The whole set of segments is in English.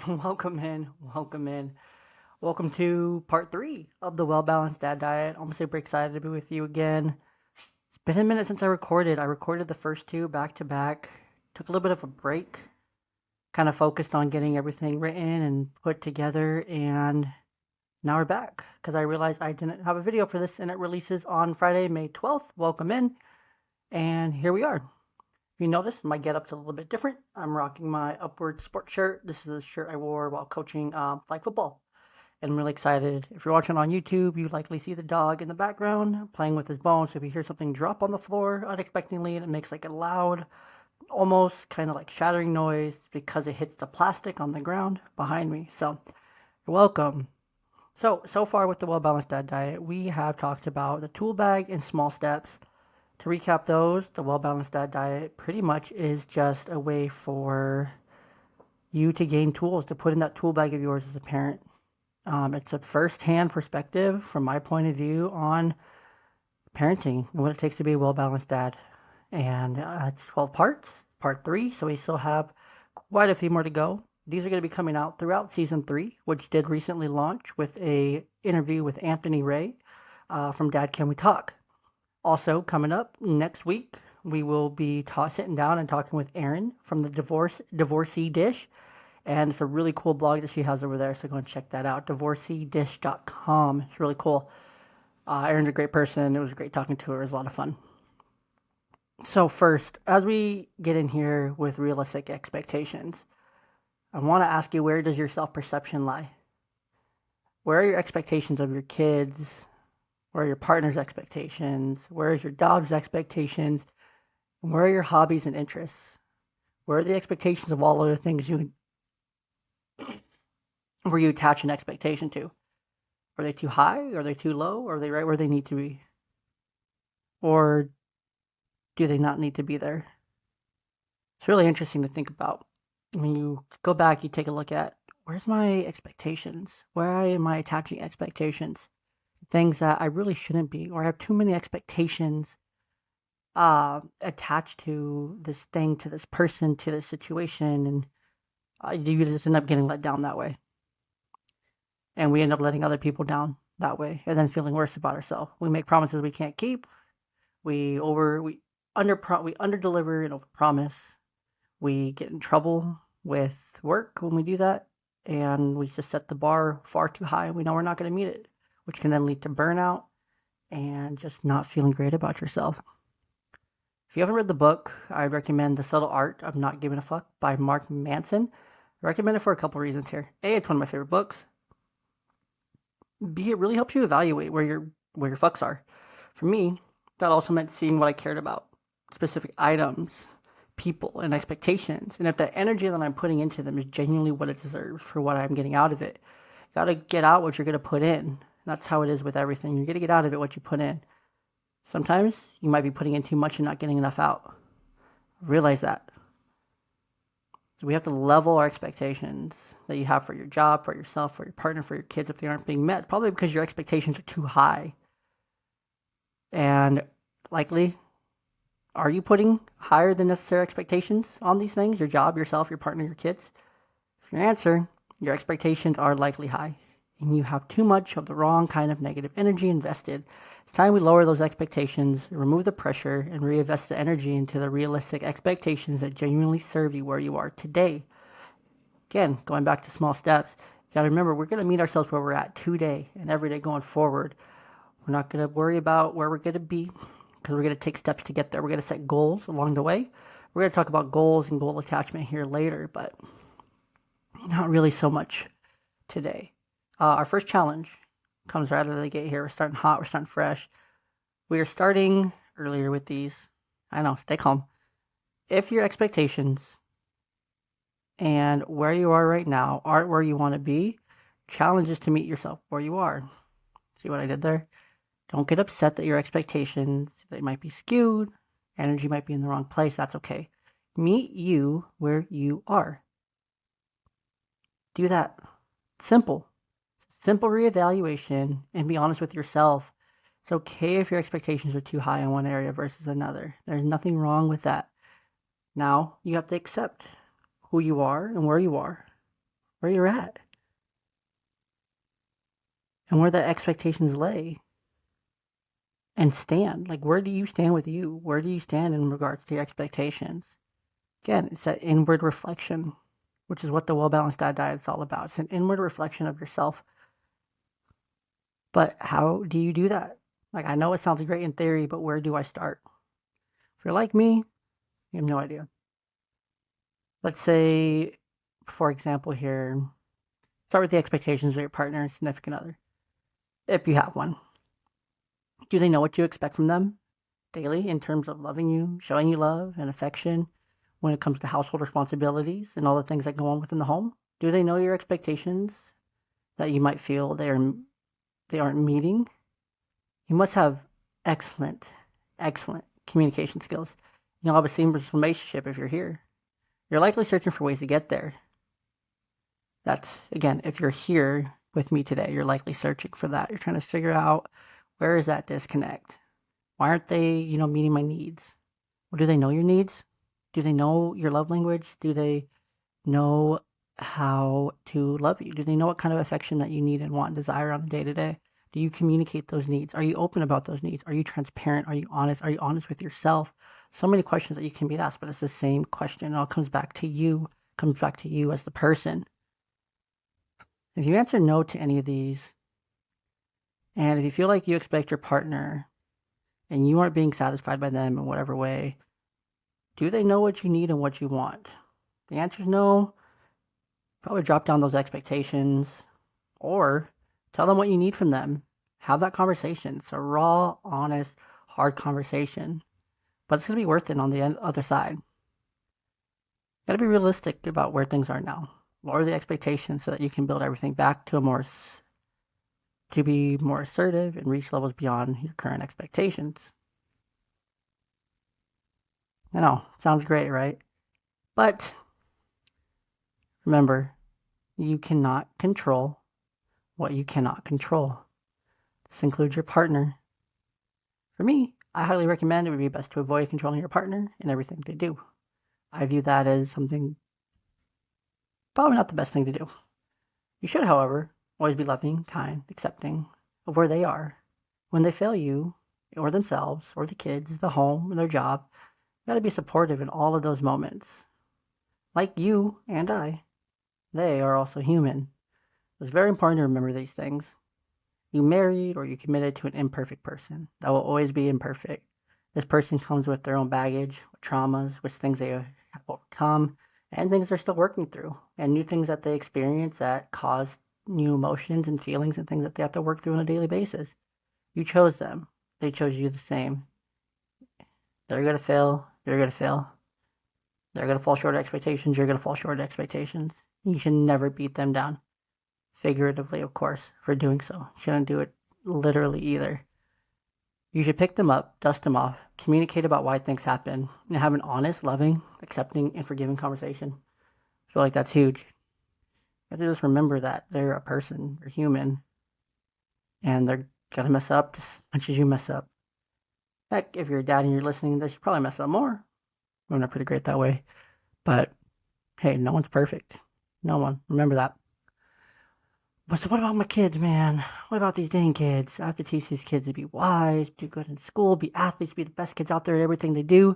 Welcome in, welcome in. Welcome to part three of the Well Balanced Dad Diet. I'm super excited to be with you again. It's been a minute since I recorded. I recorded the first two back to back, took a little bit of a break, kind of focused on getting everything written and put together, and now we're back because I realized I didn't have a video for this and it releases on Friday, May 12th. Welcome in, and here we are. If you notice, my getup's a little bit different. I'm rocking my Upward sport shirt. This is a shirt I wore while coaching flag football. And I'm really excited. If you're watching on YouTube, you likely see the dog in the background playing with his bones. So if you hear something drop on the floor unexpectedly and it makes like a loud, almost kind of like shattering noise because it hits the plastic on the ground behind me. So you're welcome. So far with the Well Balanced Dad Diet, we have talked about the tool bag and small steps. To recap those, the Well Balanced Dad Diet pretty much is just a way for you to gain tools to put in that tool bag of yours as a parent. It's a first-hand perspective from my point of view on parenting and what it takes to be a well-balanced dad. And it's 12 parts. It's part three, so we still have quite a few more to go. These are going to be coming out throughout season three, which did recently launch with a interview with Anthony Ray from Dad Can We Talk. Also coming up next week, we will be sitting down and talking with Erin from the Divorcee Dish, and it's a really cool blog that she has over there, so go and check that out. Divorceedish.com. It's really cool. Erin's a great person. It was great talking to her. It was a lot of fun. So first, as we get in here with realistic expectations, I want to ask you, where does your self-perception lie? Where are your expectations of your kids? Where are your partner's expectations? Where is your dog's expectations? And where are your hobbies and interests? Where are the expectations of all other things where you attach an expectation to? Are they too high? Are they too low? Are they right where they need to be? Or do they not need to be there? It's really interesting to think about. When you go back, you take a look at, where's my expectations? Where am I attaching expectations? Things that I really shouldn't be, or I have too many expectations attached to this thing, to this person, to this situation, and you just end up getting let down that way. And we end up letting other people down that way, and then feeling worse about ourselves. We make promises we can't keep. We under deliver and over promise. We get in trouble with work when we do that, and we just set the bar far too high. We know we're not going to meet it, which can then lead to burnout and just not feeling great about yourself. If you haven't read the book, I recommend The Subtle Art of Not Giving a Fuck by Mark Manson. I recommend it for a couple reasons here. A, it's one of my favorite books. B, it really helps you evaluate where your fucks are. For me, that also meant seeing what I cared about, specific items, people, and expectations, and if the energy that I'm putting into them is genuinely what it deserves for what I'm getting out of it. You gotta get out what you're gonna put in. That's how it is with everything. You're gonna get out of it what you put in. Sometimes you might be putting in too much and not getting enough out. Realize that. So we have to level our expectations that you have for your job, for yourself, for your partner, for your kids if they aren't being met. Probably because your expectations are too high. And likely, are you putting higher than necessary expectations on these things? Your job, yourself, your partner, your kids? If your answer, your expectations are likely high, and you have too much of the wrong kind of negative energy invested. It's time we lower those expectations, remove the pressure, and reinvest the energy into the realistic expectations that genuinely serve you where you are today. Again, going back to small steps, you gotta remember we're gonna meet ourselves where we're at today and every day going forward. We're not gonna worry about where we're gonna be because we're gonna take steps to get there. We're gonna set goals along the way. We're gonna talk about goals and goal attachment here later, but not really so much today. Our first challenge comes right out of the gate here. We're starting hot, we're starting fresh. We are starting earlier with these. I know, stay calm. If your expectations and where you are right now aren't where you want to be, challenge is to meet yourself where you are. See what I did there? Don't get upset that your expectations, they might be skewed, energy might be in the wrong place. That's okay. Meet you where you are. Do that. Simple. Simple reevaluation and be honest with yourself. It's okay if your expectations are too high in one area versus another. There's nothing wrong with that. Now you have to accept who you are and where you are. where you're at and where the expectations lay and stand. Like, where do you stand with you? Where do you stand in regards to your expectations? Again, it's that inward reflection, which is what the well balanced dad diet is all about. It's an inward reflection of yourself. But how do you do that? Like, I know it sounds great in theory, but where do I start? If you're like me, you have no idea. Let's say, for example, here, start with the expectations of your partner and significant other, if you have one. Do they know what you expect from them daily in terms of loving you, showing you love and affection when it comes to household responsibilities and all the things that go on within the home? Do they know your expectations that you might feel they aren't meeting? You must have excellent, excellent communication skills. You'll have a seamless relationship if you're here. You're likely searching for ways to get there. That's, again, if you're here with me today, you're likely searching for that. You're trying to figure out, where is that disconnect? Why aren't they, meeting my needs? Well, do they know your needs? Do they know your love language? Do they know how to love you? Do they know what kind of affection that you need and want and desire on a day to day? Do you communicate those needs? Are you open about those needs? Are you transparent? Are you honest? Are you honest with yourself? So many questions that you can be asked, but it's the same question. It all comes back to you, as the person. If you answer no to any of these, and if you feel like you expect your partner and you aren't being satisfied by them in whatever way, do they know what you need and what you want? The answer is no. Probably drop down those expectations or tell them what you need from them. Have that conversation. It's a raw, honest, hard conversation, but it's going to be worth it on the other side. Got to be realistic about where things are now. Lower the expectations so that you can build everything back to be more assertive and reach levels beyond your current expectations. I know, sounds great, right? But remember, you cannot control what you cannot control. This includes your partner. For me, I highly recommend it would be best to avoid controlling your partner in everything they do. I view that as something probably not the best thing to do. You should, however, always be loving, kind, accepting of where they are. When they fail you, or themselves, or the kids, the home, and their job, you gotta be supportive in all of those moments. Like you and I, they are also human. It's very important to remember these things. You married or you committed to an imperfect person that will always be imperfect. This person comes with their own baggage, with traumas, with things they have overcome, and things they're still working through, and new things that they experience that cause new emotions and feelings and things that they have to work through on a daily basis. You chose them. They chose you the same. They're going to fail. You're going to fail. They're going to fall short of expectations. You're going to fall short of expectations. You should never beat them down. Figuratively, of course, for doing so. You shouldn't do it literally either. You should pick them up, dust them off, communicate about why things happen, and have an honest, loving, accepting, and forgiving conversation. I feel like that's huge. You have to just remember that they're a person, they're human, and they're gonna mess up just as much as you mess up. Heck, if you're a dad and you're listening, they should probably mess up more. Women are pretty great that way. But hey, no one's perfect. No one. Remember that. But so what about my kids, man? What about these dang kids? I have to teach these kids to be wise, do good in school, be athletes, be the best kids out there at everything they do.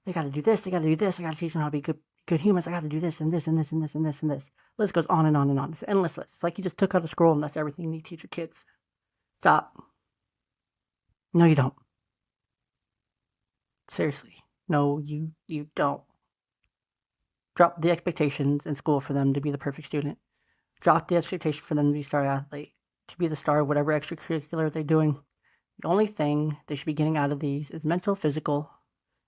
They gotta do this, they gotta do this, I gotta teach them how to be good humans, I gotta do this and this and this and this and this and this. List goes on and on and on. It's an endless list. It's like you just took out a scroll and that's everything you need to teach your kids. Stop. No, you don't. Seriously. No, you don't. Drop the expectations in school for them to be the perfect student. Drop the expectation for them to be a star athlete, to be the star of whatever extracurricular they're doing. The only thing they should be getting out of these is mental, physical,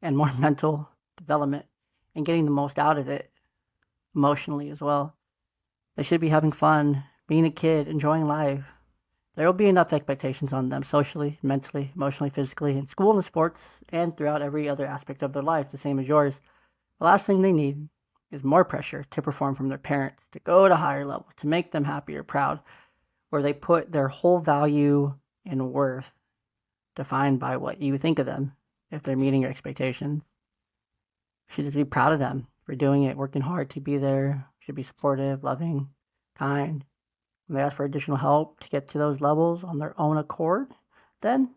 and more mental development and getting the most out of it emotionally as well. They should be having fun, being a kid, enjoying life. There will be enough expectations on them socially, mentally, emotionally, physically, in school and sports, and throughout every other aspect of their life, the same as yours. The last thing they need is more pressure to perform from their parents, to go to higher levels, to make them happy or proud, where they put their whole value and worth defined by what you think of them if they're meeting your expectations. You should just be proud of them for doing it, working hard to be there. You should be supportive, loving, kind. When they ask for additional help to get to those levels on their own accord, then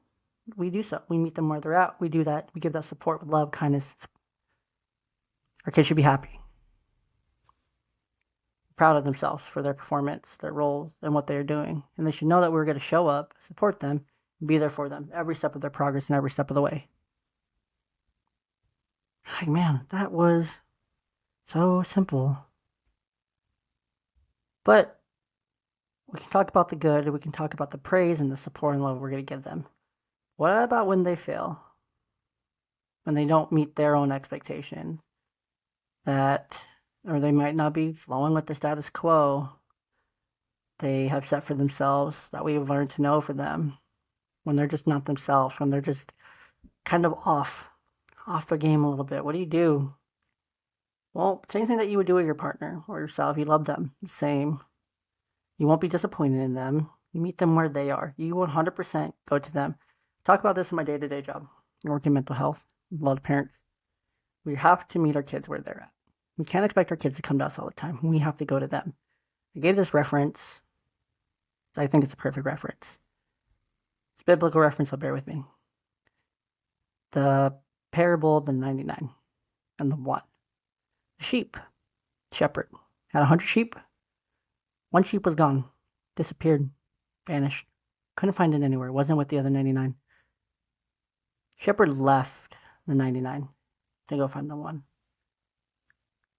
we do so. We meet them where they're at. We do that. We give that support with love, kindness. Our kids should be happy, proud of themselves for their performance, their roles, and what they're doing. And they should know that we're going to show up, support them, and be there for them every step of their progress and every step of the way. Like, man, that was so simple. But we can talk about the good, we can talk about the praise and the support and love we're going to give them. What about when they fail? When they don't meet their own expectations? Or they might not be flowing with the status quo they have set for themselves that we've learned to know for them. When they're just not themselves, when they're just kind of off their game a little bit. What do you do? Well, same thing that you would do with your partner or yourself. You love them. Same. You won't be disappointed in them. You meet them where they are. You 100% go to them. Talk about this in my day-to-day job. I work in mental health. A lot of parents. We have to meet our kids where they're at. We can't expect our kids to come to us all the time. We have to go to them. I gave this reference. So I think it's a perfect reference. It's a biblical reference, so bear with me. The parable of the 99 and the 1. The sheep. Shepherd had 100 sheep. One sheep was gone. Disappeared. Vanished. Couldn't find it anywhere. Wasn't with the other 99. Shepherd left the 99 to go find the 1.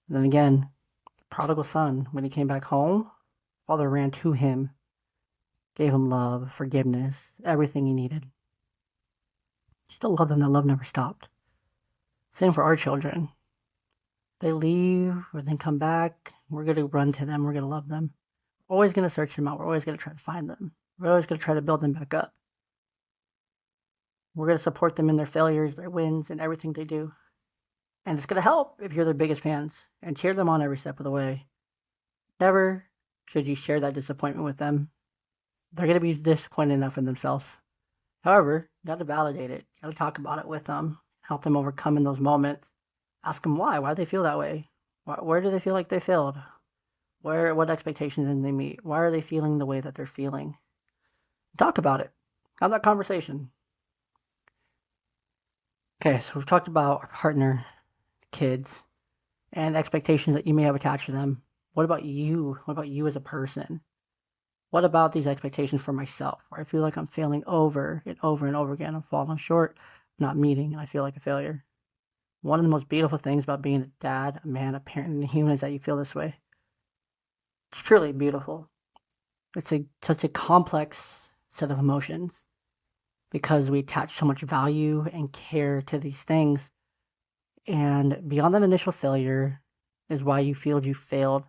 And then again, the prodigal son, when he came back home, father ran to him, gave him love, forgiveness, everything he needed. He still loved them. That love never stopped. Same for our children. They leave or then come back, we're going to run to them. We're going to love them. We're always going to search them out. We're always going to try to find them. We're always going to try to build them back up. We're going to support them in their failures, their wins, and everything they do. And it's going to help if you're their biggest fans and cheer them on every step of the way. Never should you share that disappointment with them. They're going to be disappointed enough in themselves. However, you got to validate it. You got to talk about it with them. Help them overcome in those moments. Ask them why. Why do they feel that way? Where do they feel like they failed? What expectations did they meet? Why are they feeling the way that they're feeling? Talk about it. Have that conversation. Okay, so we've talked about our partner, kids, and expectations that you may have attached to them. What about you? What about you as a person? What about these expectations for myself, where I feel like I'm failing over and over and over again? I'm falling short, not meeting, and I feel like a failure. One of the most beautiful things about being a dad, a man, a parent, and a human is that you feel this way. It's truly beautiful. It's such a complex set of emotions because we attach so much value and care to these things. And beyond that initial failure is why you feel you failed.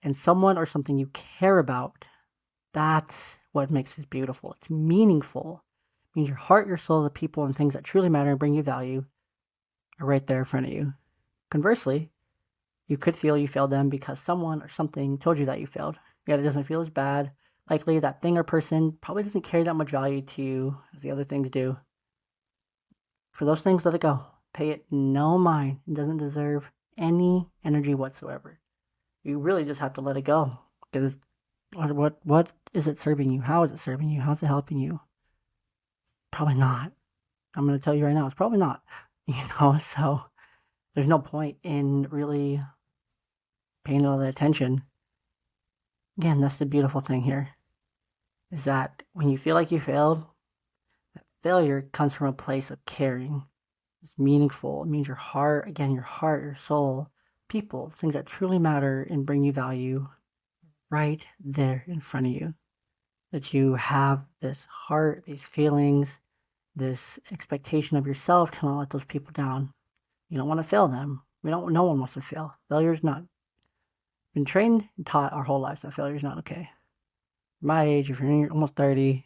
And someone or something you care about, that's what makes it beautiful. It's meaningful. It means your heart, your soul, the people, and things that truly matter and bring you value are right there in front of you. Conversely, you could feel you failed them because someone or something told you that you failed. Yet it doesn't feel as bad. Likely that thing or person probably doesn't carry that much value to you as the other things do. For those things, let it go. Pay it no mind. It doesn't deserve any energy whatsoever. You really just have to let it go. Because what is it serving you? How is it serving you? How's it helping you? Probably not. I'm going to tell you right now, it's probably not. So there's no point in really paying all the attention. Again, that's the beautiful thing here. Is that when you feel like you failed, that failure comes from a place of caring. It's meaningful. It means your heart, your soul, people, things that truly matter and bring you value right there in front of you. That you have this heart, these feelings, this expectation of yourself to not let those people down. You don't want to fail them. No one wants to fail. Failure's not. Been trained and taught our whole lives that failure is not okay. My age, if you're almost 30,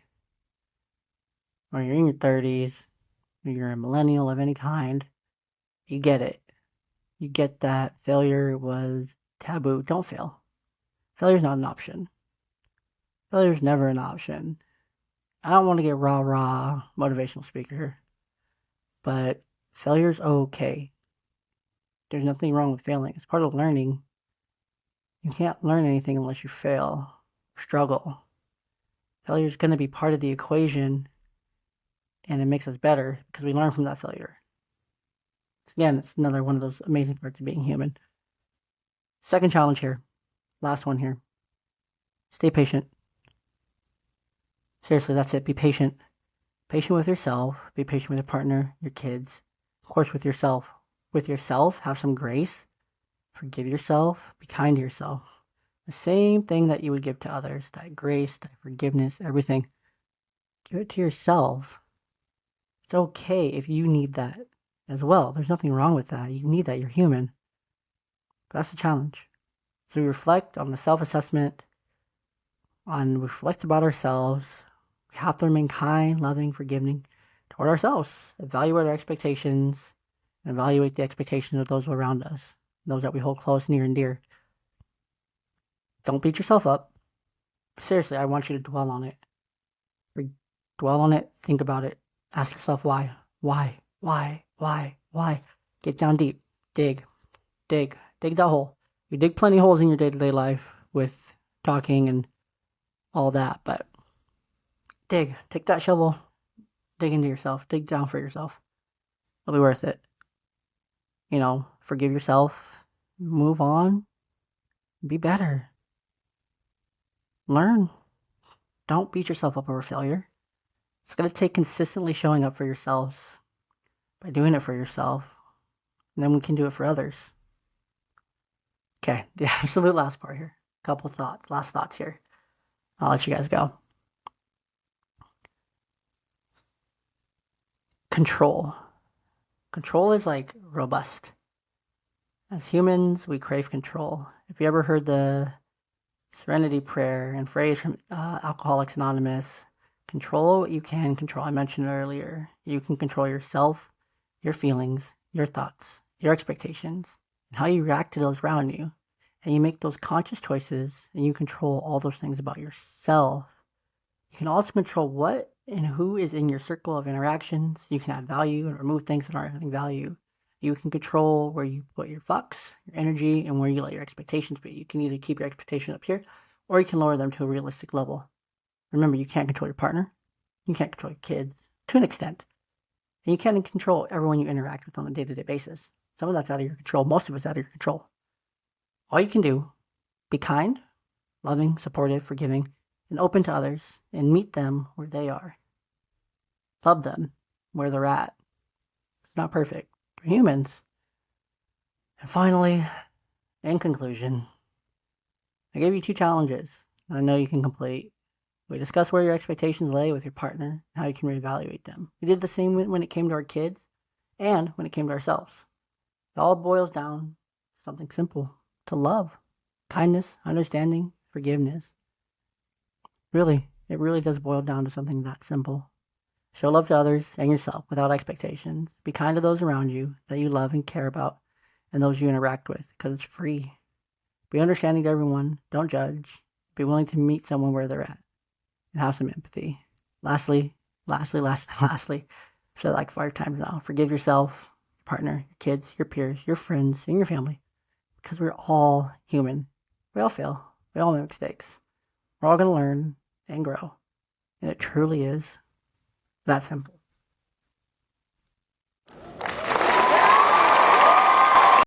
or you're in your 30s, or you're a millennial of any kind, you get it. You get that failure was taboo. Don't fail. Failure's not an option. Failure's never an option. I don't want to get rah motivational speaker, but failure's okay. There's nothing wrong with failing. It's part of learning. You can't learn anything unless you fail, struggle. Failure is going to be part of the equation, and it makes us better because we learn from that failure. Again, it's another one of those amazing parts of being human. Second challenge here, last one here. Stay patient. Seriously, that's it. Be patient. Patient with yourself. Be patient with your partner, your kids. Of course, with yourself. With yourself, have some grace. Forgive yourself. Be kind to yourself. The same thing that you would give to others, that grace, that forgiveness, everything. Give it to yourself. It's okay if you need that as well. There's nothing wrong with that. You need that. You're human. But that's the challenge. So we reflect on the self-assessment, reflect about ourselves. We have to remain kind, loving, forgiving toward ourselves. Evaluate our expectations and evaluate the expectations of those around us, those that we hold close, near, and dear. Don't beat yourself up. Seriously, I want you to dwell on it. Dwell on it, think about it, ask yourself why. Why? Get down deep, dig that hole. You dig plenty of holes in your day-to-day life with talking and all that, but take that shovel, dig into yourself, dig down for yourself. It'll be worth it. Forgive yourself, move on, be better. Learn. Don't beat yourself up over failure. It's going to take consistently showing up for yourselves by doing it for yourself, and then we can do it for others. Okay, the absolute last part here. Last thoughts here. I'll let you guys go. Control. Control is like robust. As humans, we crave control. If you ever heard the Serenity Prayer and phrase from Alcoholics Anonymous, control what you can control. I mentioned it earlier. You can control yourself, your feelings, your thoughts, your expectations, and how you react to those around you. And you make those conscious choices, and you control all those things about yourself. You can also control what and who is in your circle of interactions. You can add value and remove things that aren't adding value. You can control where you put your fucks, your energy, and where you let your expectations be. You can either keep your expectations up here, or you can lower them to a realistic level. Remember, you can't control your partner. You can't control your kids, to an extent. And you can't control everyone you interact with on a day-to-day basis. Some of that's out of your control. Most of it's out of your control. All you can do, be kind, loving, supportive, forgiving, and open to others, and meet them where they are. Love them where they're at. It's not perfect. They're humans. And finally, in conclusion, I gave you 2 challenges that I know you can complete. We discussed where your expectations lay with your partner and how you can reevaluate them. We did the same when it came to our kids and when it came to ourselves. It all boils down to something simple: to love, kindness, understanding, forgiveness. Really, it really does boil down to something that simple. Show love to others and yourself without expectations. Be kind to those around you that you love and care about and those you interact with, because it's free. Be understanding to everyone. Don't judge. Be willing to meet someone where they're at and have some empathy. Lastly, I've said it like 5 times now. Forgive yourself, your partner, your kids, your peers, your friends, and your family, because we're all human. We all fail. We all make mistakes. We're all going to learn and grow. And it truly is that simple.